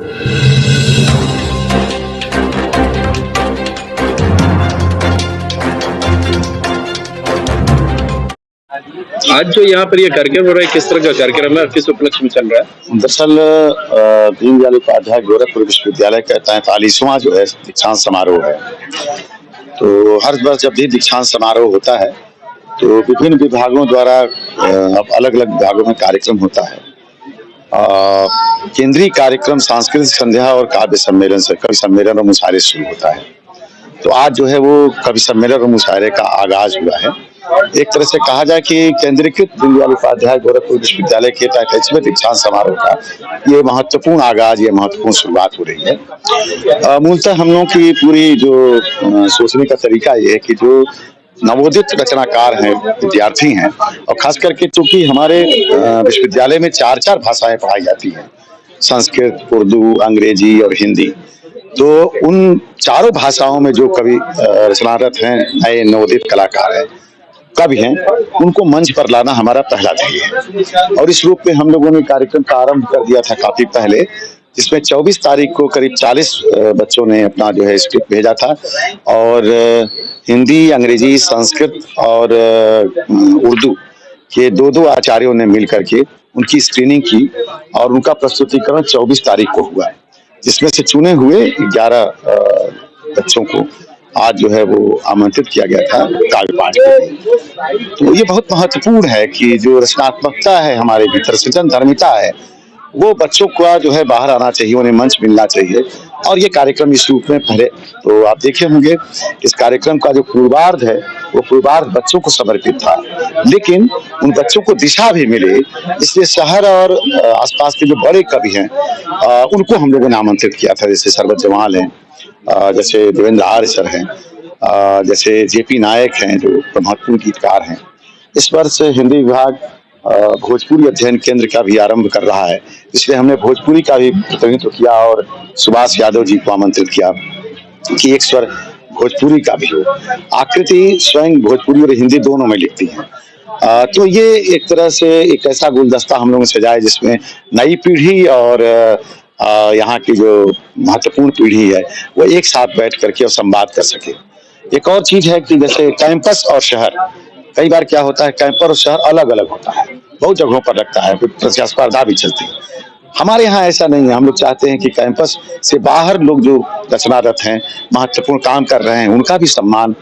आज जो यहाँ पर ये कार्यक्रम हो रहा है, किस तरह का कार्यक्रम है, किस उपलक्ष्य में चल रहा है? दरअसल दीनदयाल उपाध्याय गोरखपुर विश्वविद्यालय का 43वां जो है दीक्षांत समारोह है। तो हर वर्ष जब भी दीक्षांत समारोह होता है तो विभिन्न विभागों द्वारा अलग अलग विभागों में कार्यक्रम होता है। केंद्रीय कार्यक्रम सांस्कृतिक संध्या और काव्य सम्मेलन से कवि सम्मेलन और मुशायरे शुरू होता है। तो आज जो है वो कवि सम्मेलन और मुशायरे का आगाज हुआ है। एक तरह से कहा जाए कि केंद्रीकृत दीनदयाल उपाध्याय गोरखपुर विश्वविद्यालय के 43वें दीक्षांत समारोह का ये महत्वपूर्ण आगाज, ये महत्वपूर्ण शुरुआत हो रही है। मूलतः हम लोगों की पूरी जो सोचने का तरीका ये है कि जो नवोदित रचनाकार हैं, विद्यार्थी हैं, और खास करके चूंकि हमारे विश्वविद्यालय में 4 भाषाएं पढ़ाई जाती हैं, संस्कृत, उर्दू, अंग्रेजी और हिंदी। तो उन चारों भाषाओं में जो कवि रचनारत हैं, नए नवोदित कलाकार हैं, कवि हैं, उनको मंच पर लाना हमारा पहला ध्येय है। और इस रूप में हम लोगों ने कार्यक्रम का आरंभ कर दिया था काफी पहले, जिसमें 24 तारीख को करीब 40 बच्चों ने अपना जो है स्क्रिप्ट भेजा था और हिंदी, अंग्रेजी, संस्कृत और उर्दू के दो आचार्यों ने मिल करके उनकी स्क्रीनिंग की और उनका प्रस्तुतिकरण 24 तारीख को हुआ, जिसमें से चुने हुए 11 बच्चों को आज जो है वो आमंत्रित किया गया था काव्य पाठ के लिए। तो ये बहुत महत्वपूर्ण है कि जो रचनात्मकता है हमारे भीतर, सृजन धर्मिता है, वो बच्चों का जो है बाहर आना चाहिए, उन्हें मंच मिलना चाहिए। और ये कार्यक्रम इस रूप में पहले तो आप देखे होंगे, इस कार्यक्रम का जो पूर्वार्ध है वो पूर्वार्ध बच्चों को समर्पित था, लेकिन उन बच्चों को दिशा भी मिले, इसलिए शहर और आसपास के जो बड़े कवि हैं उनको हम लोगों ने आमंत्रित किया था। जैसे सरबत जमाल हैं, जैसे देवेंद्र आर्य सर हैं, जैसे जेपी नायक हैं जो महत्वपूर्ण गीतकार हैं। इस वर्ष हिंदी विभाग भोजपुरी अध्ययन केंद्र का भी आरंभ कर रहा है, इसलिए हमने भोजपुरी का भी प्रतिनिधित्व किया और सुभाष यादव जी को आमंत्रित किया कि एक स्वर भोजपुरी का भी हो। आकृति स्वयं भोजपुरी और हिंदी दोनों में लिखती हैं। तो ये एक तरह से एक ऐसा गुलदस्ता हम लोग सजाया जिसमें नई पीढ़ी और यहाँ की जो महत्वपूर्ण पीढ़ी है वो एक साथ बैठ करके और संवाद कर सके। एक और चीज है कि जैसे कैंपस और शहर, कई बार क्या होता है कैंपस और शहर अलग अलग होता है, बहुत जगहों पर लगता है, कुछ प्रतिस्पर्धा भी चलती है। हमारे यहाँ ऐसा नहीं है। हम लोग चाहते हैं कि कैंपस से बाहर लोग जो रचनारत हैं, महत्वपूर्ण काम कर रहे हैं, उनका भी सम्मान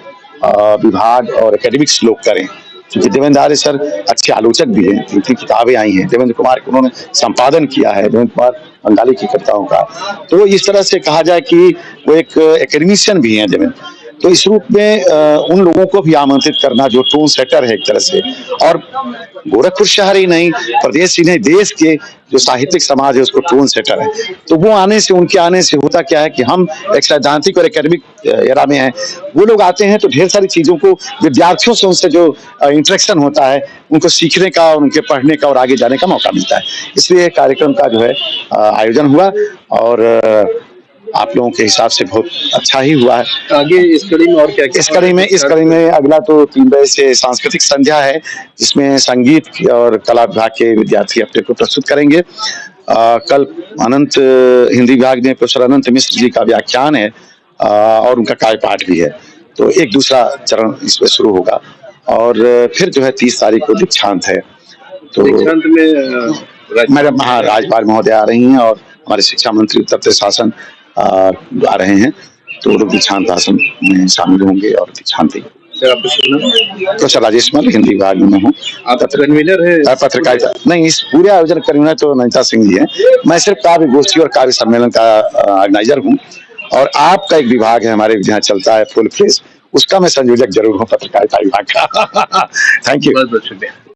विभाग और एकेडमिक्स लोग करें। क्योंकि देवेंद्र आर्य सर अच्छे आलोचक भी हैं, उनकी किताबें आई हैं, देवेंद्र कुमार को उन्होंने संपादन किया है, देवेंद्र कुमार बंगाली की कविताओं का। तो इस तरह से कहा जाए कि वो एक एकेडमिशियन भी हैं देवेंद्र। तो इस रूप में उन लोगों को भी आमंत्रित करना जो टोन सेटर है एक तरह से, और गोरखपुर शहर ही नहीं, प्रदेश ही नहीं, देश के जो साहित्यिक समाज है उसको टोन सेटर है। तो वो आने से, उनके आने से होता क्या है कि हम एक सैद्धांतिक और एकेडमिक एरा में हैं, वो लोग आते हैं तो ढेर सारी चीजों को विद्यार्थियों से उनसे जो इंटरेक्शन होता है उनको सीखने का, उनके पढ़ने का और आगे जाने का मौका मिलता है। इसलिए कार्यक्रम का जो है आयोजन हुआ और आप लोगों के हिसाब से बहुत अच्छा ही हुआ है। आगे इस कड़ी में और क्या क्या? इस कड़ी में अगला तो 3 बजे से सांस्कृतिक संध्या है, जिसमें संगीत और कला विभाग के विद्यार्थी अपने को प्रस्तुत करेंगे। कल अनंत हिंदी विभाग में प्रोफेसर अनंत मिश्र जी का व्याख्यान है और उनका काव्य पाठ भी है। तो एक दूसरा चरण इसमें शुरू होगा और फिर जो है 30 तारीख को दीक्षांत है। तो दीक्षांत में मैडम राज्यपाल महोदय आ रही हैं और हमारे शिक्षा मंत्री उत्तर प्रदेश शासन आ रहे हैं, तो लोग दीक्षांत भाषण में शामिल होंगे और दीक्षांत प्रोफेसर राजेश मल, हिंदी विभाग में हूँ। आप कन्वीनर है पत्रकारिता नहीं, इस पूरे आयोजन कन्वीनर तो नैनीता सिंह जी हैं। मैं सिर्फ काव्य गोष्ठी और काव्य सम्मेलन का ऑर्गेनाइजर हूँ और आपका एक विभाग है हमारे यहाँ चलता है फुल फ्लेश, उसका मैं संयोजक जरूर हूँ, पत्रकारिता विभाग का। थैंक यू, बहुत बहुत शुक्रिया।